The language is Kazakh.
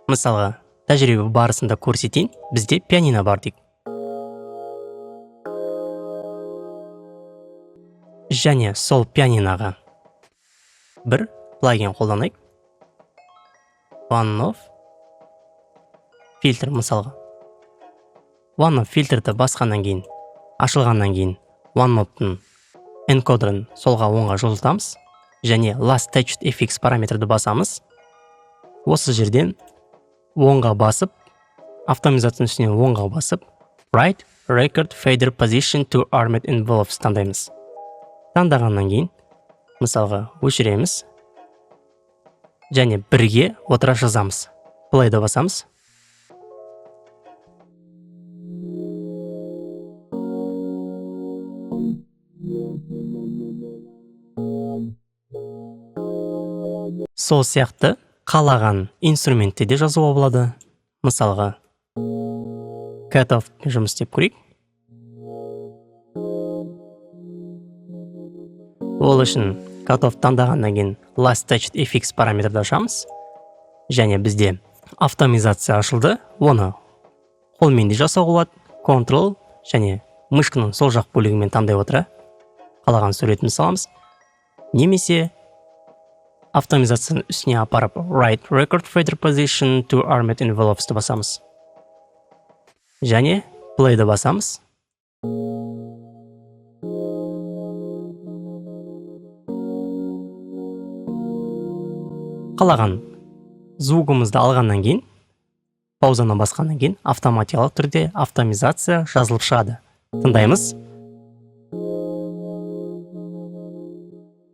Мысалға, тәжірибе барысында көрсетейін, бізде пианино бар дейік. Және сол пианиноға бір плагин қолданайық. One-off фильтр мысалға. One-off фильтрді басқаннан кейін, ашылғаннан кейін, one-off-тың энкодерін солға оңға жылжытамыз. Және last touched fx параметрді басамыз. Осы жерден оңға басып, автоматизацияның үстіне оңға басып, right record fader position to armed envelopes таңдаймыз. Таңдағаннан кейін, мысалға өшіреміз. Және бірге отыра жазамыз. Play'ді басамыз. Сол сияқты қалаған инструментте де жазуға болады. Мысалға, cut-off жұмыс істеп көрейік. Ол үшін cut-off таңдағаннан кейін last touched fx параметрді ашамыз. Және бізде автоматизация ашылды. Оны қолмен де жасауға болады. Ctrl және мышканың сол жақ бөлігімен таңдай отыра қалаған суретін саламыз. Немесе автоматизацияның үстіне апарып right record fader position to armed envelopes басамыз. Және play'ді басамыз. Қалаған звугымызды алғаннан кейін, паузаны басқаннан кейін автоматиялық түрде автоматизация жазылып шығады. Тыңдаймыз.